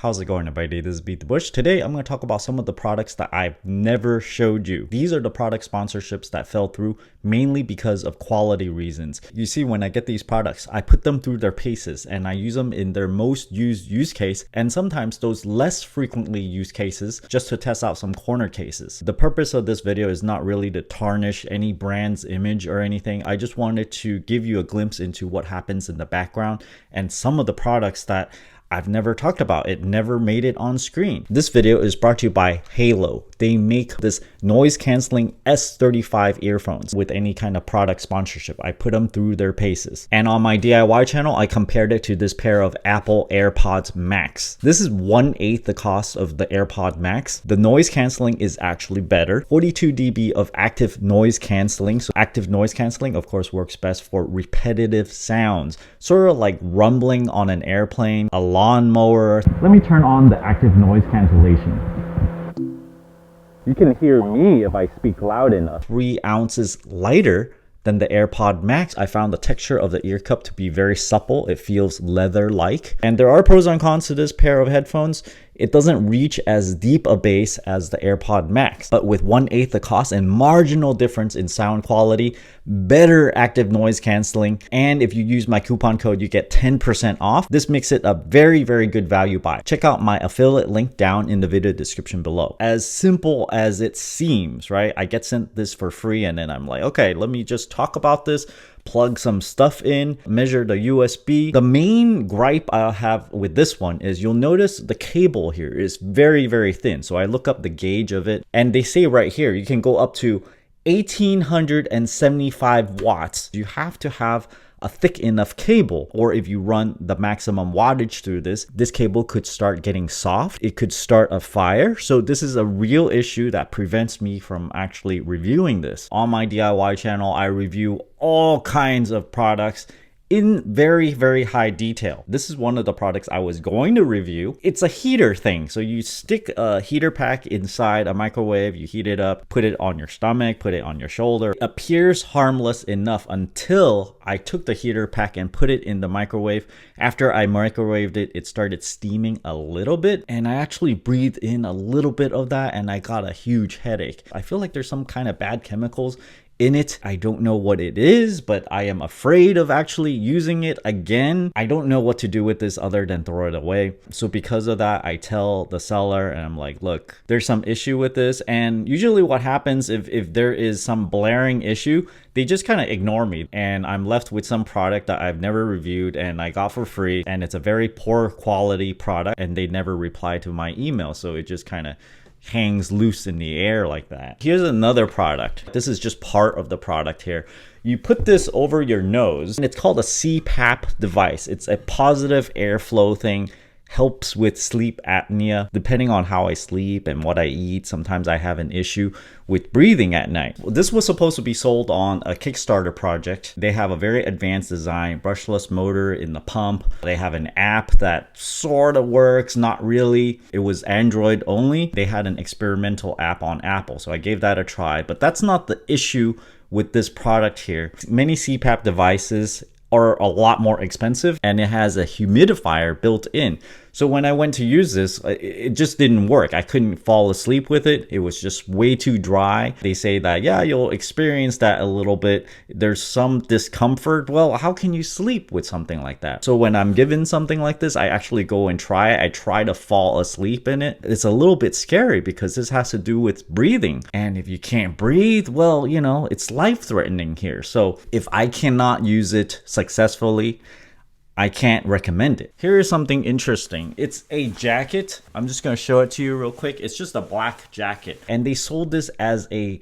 How's it going, everybody? This is BeatTheBush. Today, I'm going to talk about some of the products that I've never showed you. These are the product sponsorships that fell through mainly because of quality reasons. You see, when I get these products, I put them through their paces and I use them in their most used use case and sometimes those less frequently used cases just to test out some corner cases. The purpose of this video is not really to tarnish any brand's image or anything. I just wanted to give you a glimpse into what happens in the background and some of the products that I've never talked about. It never made it on screen. This video is brought to you by Halo. They make this noise canceling S35 earphones with any kind of product sponsorship. I put them through their paces. And on my DIY channel, I compared it to this pair of Apple AirPods Max. This is 1/8 the cost of the AirPod Max. The noise canceling is actually better. 42 dB of active noise canceling. So active noise canceling, of course, works best for repetitive sounds, sort of like rumbling on an airplane, a lawnmower. Let me turn on the active noise cancellation. You can hear me if I speak loud enough. 3 ounces lighter than the AirPod Max. I found the texture of the ear cup to be very supple. It feels leather-like. And there are pros and cons to this pair of headphones. It doesn't reach as deep a bass as the AirPod Max, but with 1/8 the cost and marginal difference in sound quality, better active noise canceling, and if you use my coupon code, you get 10% off. This makes it a very, very good value buy. Check out my affiliate link down in the video description below. As simple as it seems, right? I get sent this for free and then I'm like, okay, let me just talk about this, plug some stuff in, measure the USB. The main gripe I have with this one is you'll notice the cable here is very, very thin. So I look up the gauge of it and they say right here, you can go up to 1875 watts. You have to have a thick enough cable, or if you run the maximum wattage through this cable could start getting soft. It could start a fire. So this is a real issue that prevents me from actually reviewing this. On my DIY channel, I review all kinds of products in very, very high detail. This is one of the products I was going to review. It's a heater thing. So you stick a heater pack inside a microwave, you heat it up, put it on your stomach, put it on your shoulder. It appears harmless enough until I took the heater pack and put it in the microwave. After I microwaved it, it started steaming a little bit and I actually breathed in a little bit of that and I got a huge headache. I feel like there's some kind of bad chemicals in it. I don't know what it is, but I am afraid of actually using it again. I don't know what to do with this other than throw it away. So because of that, I tell the seller and I'm like, look, there's some issue with this. And usually what happens if there is some blaring issue, they just kind of ignore me and I'm left with some product that I've never reviewed and I got for free, and it's a very poor quality product and they never reply to my email. So it just kind of hangs loose in the air like that. Here's another product. This is just part of the product here. You put this over your nose and it's called a CPAP device. It's a positive airflow thing. Helps with sleep apnea. Depending on how I sleep and what I eat, sometimes I have an issue with breathing at night. This was supposed to be sold on a Kickstarter project. They have a very advanced design, brushless motor in the pump. They have an app that sort of works, not really. It was Android only. They had an experimental app on Apple, so I gave that a try. But that's not the issue with this product here. Many CPAP devices are a lot more expensive and it has a humidifier built in. So when I went to use this, it just didn't work. I couldn't fall asleep with it. It was just way too dry. They say that, yeah, you'll experience that a little bit. There's some discomfort. Well, how can you sleep with something like that? So when I'm given something like this, I actually go and try it. I try to fall asleep in it. It's a little bit scary because this has to do with breathing. And if you can't breathe, well, you know, it's life-threatening here. So if I cannot use it successfully, I can't recommend it. Here is something interesting. It's a jacket. I'm just going to show it to you real quick. It's just a black jacket. And they sold this as a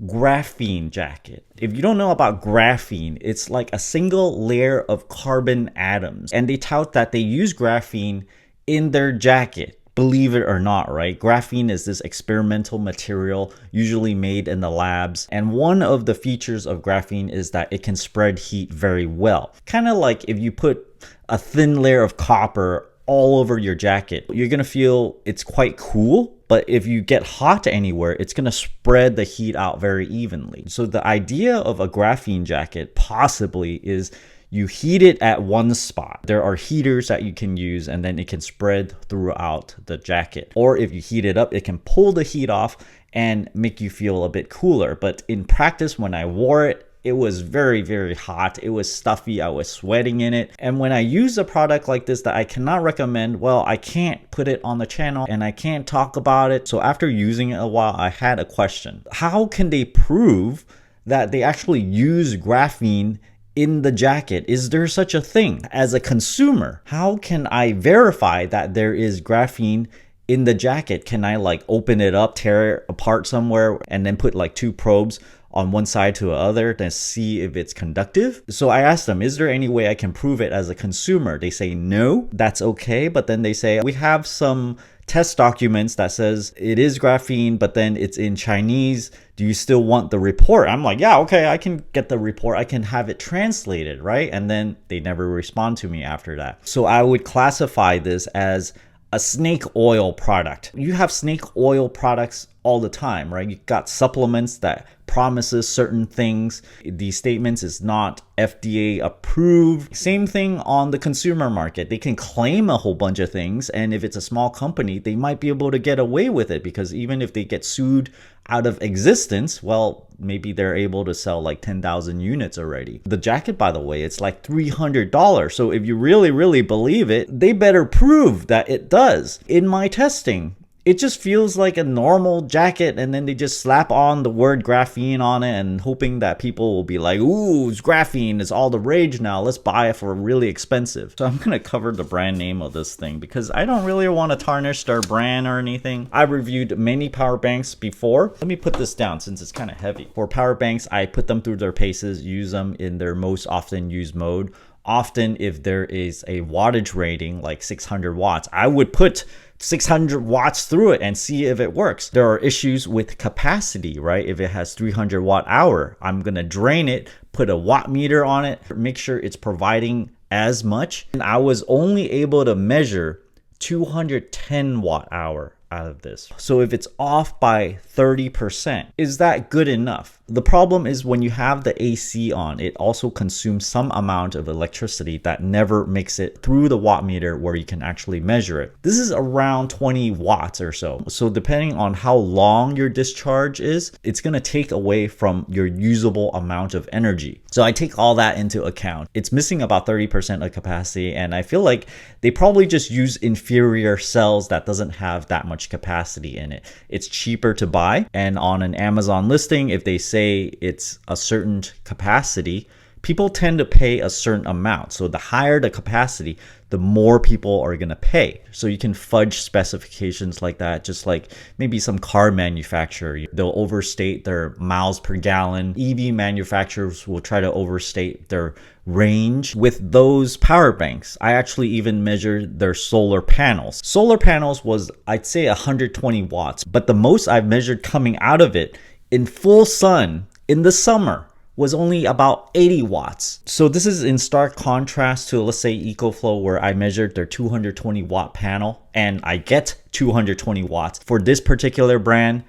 graphene jacket. If you don't know about graphene, it's like a single layer of carbon atoms. And they tout that they use graphene in their jacket. Believe it or not, right? Graphene is this experimental material usually made in the labs. And one of the features of graphene is that it can spread heat very well. Kind of like if you put a thin layer of copper all over your jacket, you're going to feel it's quite cool. But if you get hot anywhere, it's going to spread the heat out very evenly. So the idea of a graphene jacket possibly is You heat it at one spot. There are heaters that you can use, and then it can spread throughout the jacket. Or if you heat it up, it can pull the heat off and make you feel a bit cooler. But in practice, when I wore it, it was very, very hot. It was stuffy. I was sweating in it. And when I use a product like this that I cannot recommend, well, I can't put it on the channel and I can't talk about it. So after using it a while, I had a question. How can they prove that they actually use graphene in the jacket? Is there such a thing? As a consumer, how can I verify that there is graphene in the jacket? Can I like open it up, tear it apart somewhere, and then put like 2 probes on one side to the other to see if it's conductive? So I asked them, is there any way I can prove it as a consumer? They say no, that's okay. But then they say, we have some test documents that says it is graphene, but then it's in Chinese. Do you still want the report? I'm like, yeah, okay, I can get the report. I can have it translated, right? And then they never respond to me after that. So I would classify this as a snake oil product. You have snake oil products all the time, right? You got supplements that promises certain things. These statements is not FDA approved. Same thing on the consumer market. They can claim a whole bunch of things, and if it's a small company, they might be able to get away with it, because even if they get sued out of existence, well, maybe they're able to sell like 10,000 units already. The jacket, by the way, it's like $300. So if you really, really believe it, they better prove that it does. In my testing, it just feels like a normal jacket, and then they just slap on the word graphene on it and hoping that people will be like, ooh, it's graphene, it's all the rage now, let's buy it for really expensive. So I'm gonna cover the brand name of this thing because I don't really want to tarnish their brand or anything. I've reviewed many power banks before. Let me put this down since it's kind of heavy. For power banks, I put them through their paces, use them in their most often used mode. Often if there is a wattage rating like 600 watts, I would put 600 watts through it and see if it works. There are issues with capacity, right? If it has 300 watt hour, I'm gonna drain it, put a watt meter on it, make sure it's providing as much. And I was only able to measure 210 watt hour out of this. So if it's off by 30%, is that good enough? The problem is when you have the AC on, it also consumes some amount of electricity that never makes it through the watt meter where you can actually measure it. This is around 20 watts or so. So depending on how long your discharge is, it's going to take away from your usable amount of energy. So I take all that into account. It's missing about 30% of capacity, and I feel like they probably just use inferior cells that doesn't have that much capacity in it. It's cheaper to buy, and on an Amazon listing, if they say it's a certain capacity, people tend to pay a certain amount. So the higher the capacity, the more people are going to pay. So you can fudge specifications like that, just like maybe some car manufacturer. They'll overstate their miles per gallon. EV manufacturers will try to overstate their range. With those power banks, I actually even measured their solar panels. Solar panels was, I'd say, 120 watts, but the most I've measured coming out of it in full sun in the summer was only about 80 watts. So this is in stark contrast to, let's say, EcoFlow, where I measured their 220 watt panel and I get 220 watts. For this particular brand,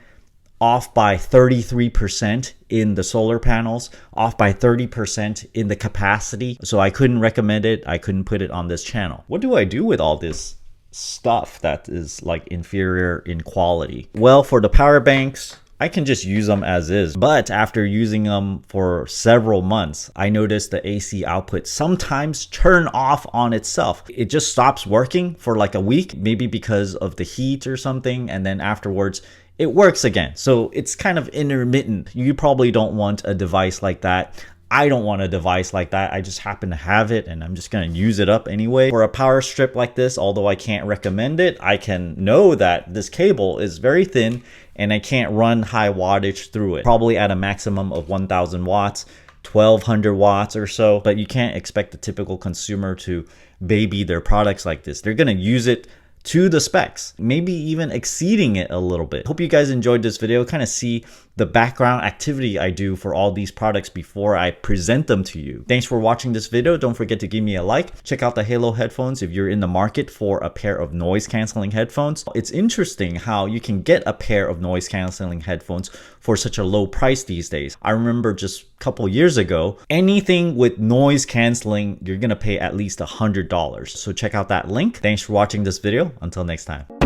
off by 33% in the solar panels, off by 30% in the capacity. So I couldn't recommend it. I couldn't put it on this channel. What do I do with all this stuff that is like inferior in quality? Well, for the power banks, I can just use them as is. But after using them for several months, I noticed the AC output sometimes turn off on itself. It just stops working for like a week, maybe because of the heat or something. And then afterwards, it works again. So it's kind of intermittent. You probably don't want a device like that. I don't want a device like that. I just happen to have it and I'm just going to use it up anyway. For a power strip like this, although I can't recommend it, I can know that this cable is very thin and I can't run high wattage through it. Probably at a maximum of 1000 watts, 1200 watts or so. But you can't expect the typical consumer to baby their products like this. They're going to use it to the specs, maybe even exceeding it a little bit. Hope you guys enjoyed this video, kind of see the background activity I do for all these products before I present them to you. Thanks for watching this video. Don't forget to give me a like. Check out the Halo headphones if you're in the market for a pair of noise canceling headphones. It's interesting how you can get a pair of noise canceling headphones for such a low price these days. I remember just a couple years ago, anything with noise canceling, you're gonna pay at least $100. So check out that link. Thanks for watching this video. Until next time.